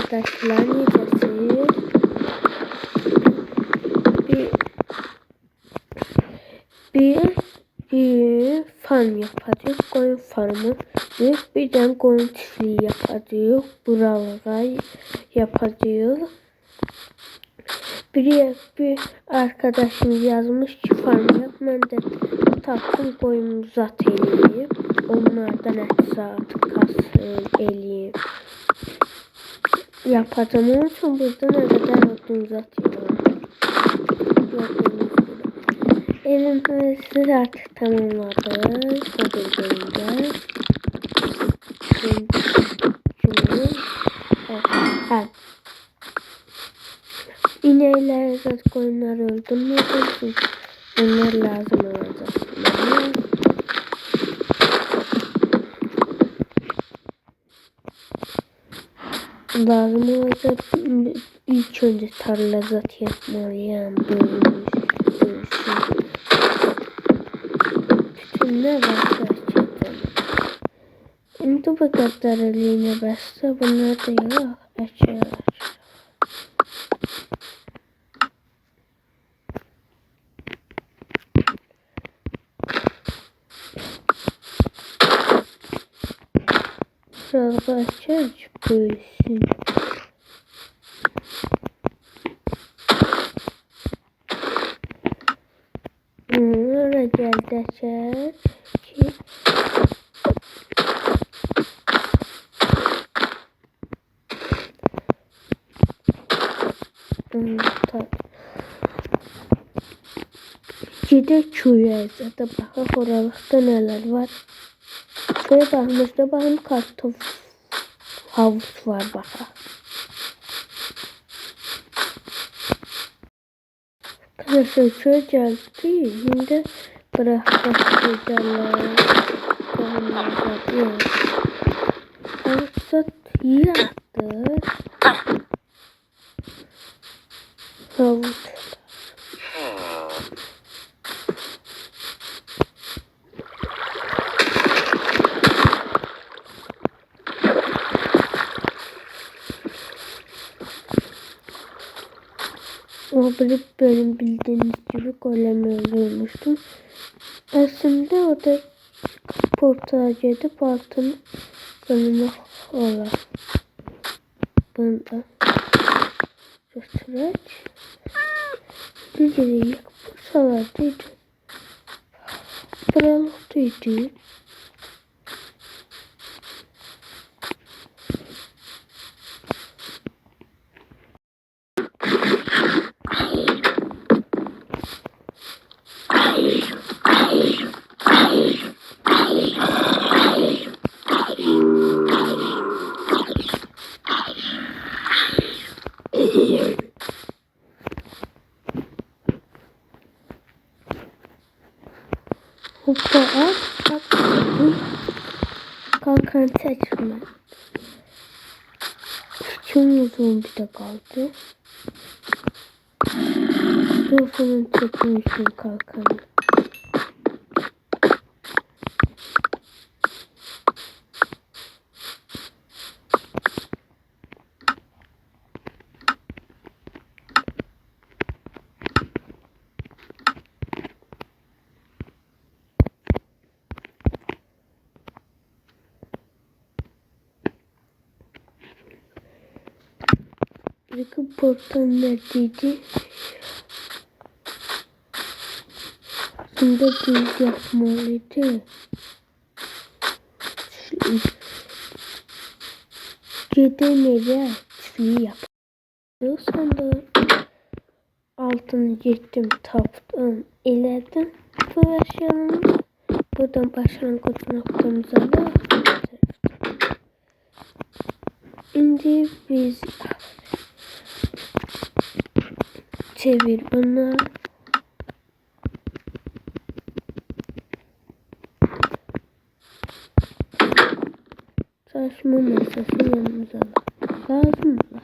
arkadaşlar, necəsiz? Bir farm yapacağız. Koyun farmı. Birden koyun çiftliği yapacağız. Buralara yapacağız. Bir arkadaşım yazmış ki farm yap. Ben de taktım koyunu zat eləyib. Onlardan ət kasım eləyib. Yapacağım. Onun için burada ne kadar odun zat evimizi artık tamamladık. Kabul edildi. Şimdi İnekleri zat koyunları öldürmeyeceğiz. Onlar lazım olacak. Lazım olacak. İlk önce tarla zat yapmalıyım. Tütünler var. Şimdi bu kadar eline bastı. Bunlar da yok. Açıyorlar. Şurada açıyoruz. Böylesin. Bunlara geldi açar ki Gidək köyə da baxaq oralıqda nələr var. Köyə baxmışda baxım kartof havuç var baxaq. Arkadaşlar köyə gəldi. İndi bıraxaq gedələr. Havuçat yiyədir. Havuç. O benim bildiğiniz gibi golemi öldürmüştüm. Aslında o da portağa gidip altını golemi olar. Bunu da göstererek diğeri yapsalardıydı. Buralıktaydı. Hoppa at. Kalkan seçme. Küçük uzun bir de kaldı. Yosunun çekmişim kalkanı. Bakın portal neredeydi? Aslında düz yapmalıydı. Giden eve çiftliği yapıyor. Sonra altını gittim taptım. İlerledim. Bu aşağıdan buradan başlangıç noktamıza da şimdi biz çevir bunu. Çalışma masası yanımıza lazımlar.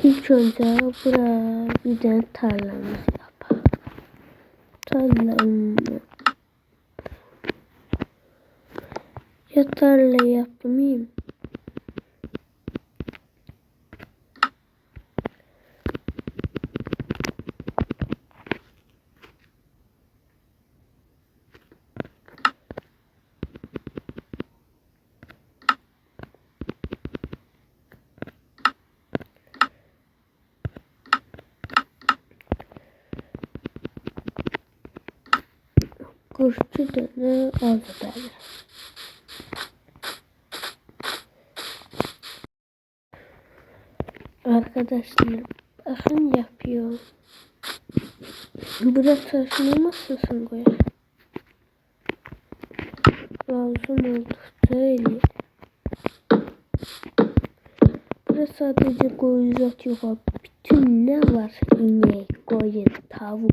İlk önce buraya bir tane tarlamız yapalım. Tarlamı Ya tarla yapmayayım. Kuşçu da ne aldı derler. Arkadaşlar bakın yapıyor. Burası taşınamazsın koyar. Lazım oldukça öyle. Burası sadece koyun zat yok abi. Bütün ne var? İnek, koyun, tavuk.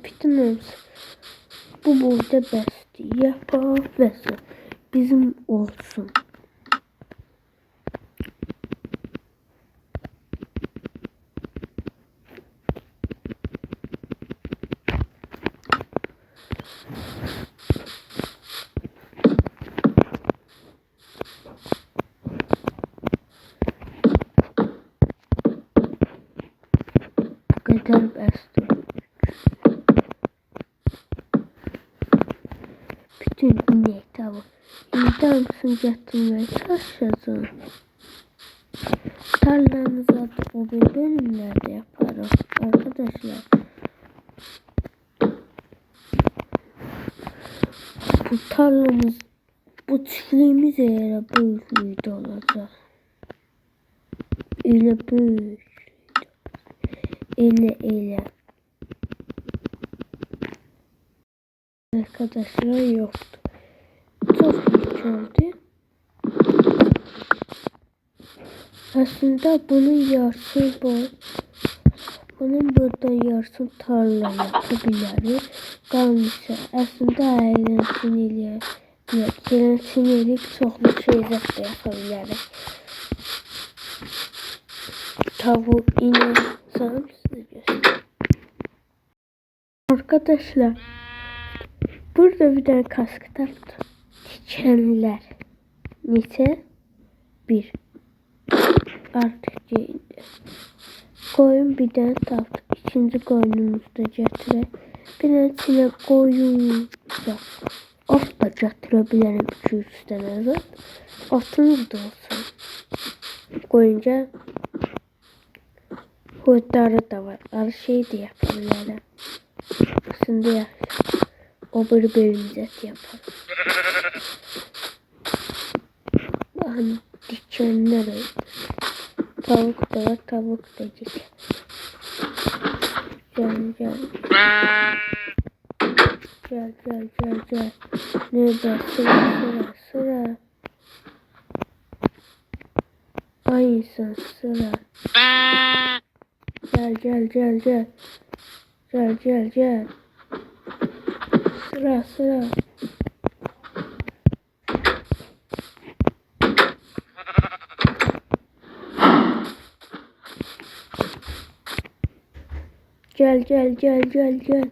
Bütün hepsi. Bu burada besti. Yapar ve bizim olsun. Bu kadar besti. Bütün inek, tavuk. İnsan mısın getirmeye çalışacağım. Tarlanızı atıp o bölümlerde yaparım arkadaşlar. Bu tarlamız, bu çiftliğimiz eğer büyük olacak. Öyle büyük. Öyle. Arkadaşlar yoktu. Çok iyi oldu. Aslında bunun yarısı var. Bunun burada yarısı tarla yapabiliriz. Kalmışsa aslında eğlensin eləyək çoxlu şeylər də yapabiliriz. Tavuk, inek, sanırım size göstereyim. Arkadaşlar burada bir tane kaskı taktım. Dikenler. Neçə? 1. Artık geyindi. Koyun bir tane taptık. İkinci koyunumuzu da getirelim. Bir tane içine koyun. At da getirebilirim 200 tane zat. Atınız da olsun. Koyunca hurtları da var. Her şeyi de yapabilirim. Aslında yapacağım. O bir bölümde yaparım. Bakın dikenler öyle. Tavuk da var, tavuk da diken. Gel. Gel. Nerede? Sıra. Ay insan sıra. Gel. Sıra. Gel.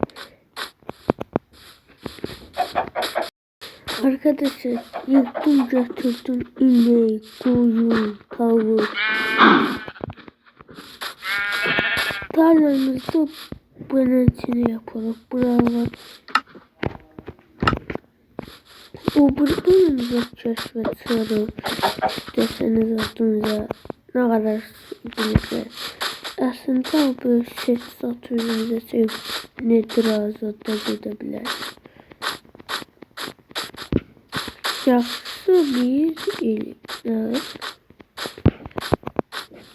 Arkadaşlar yıktım götürdüm inek, koyun, tavuk. Tarlamızda bunun içine yapalım. Bravo. O buradan keşfet sarı. İsterseniz adınıza ne kadar bilirler. Aslında bu şey satıyoruz. Nedir azada gidebilir. Yaxşı bir ilk.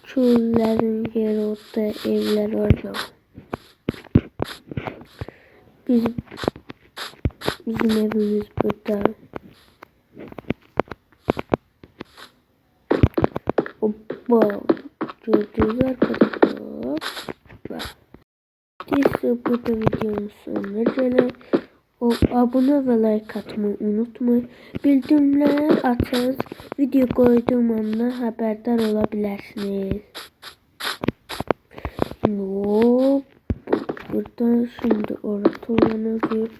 Çöllerin yeri orada evler orada. Bizim evimiz burada. Hoppa. Gördüğünüz arkadaşlar. Hoppa. İşte burada videonun sonuna gelen. Abone ve like atmayı unutmayın. Bildirimleri açarız. Video koyduğum anda haberdar olabilirsiniz. Hop. Buradan şimdi orta olana bir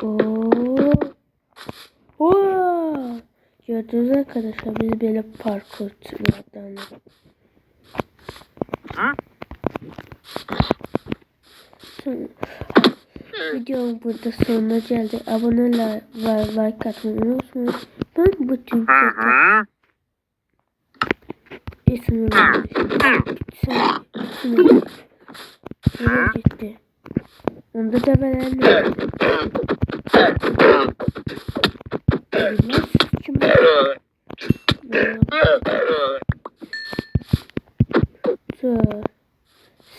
Oo. Oo. Gördünüz arkadaşlar biz böyle parkurculardan. Videom burada sonuna geldi. Abone ve like atmayı unutmayın. Ben bu Türkçe'de ismini Nereye gitti? Onda da ben bilmez kim?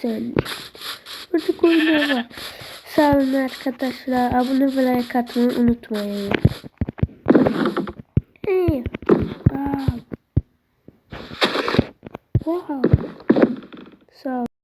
Sen burada oyunlar var. Sağ olun arkadaşlar. Abone ve like atmayı unutmayın. Hey. Wow.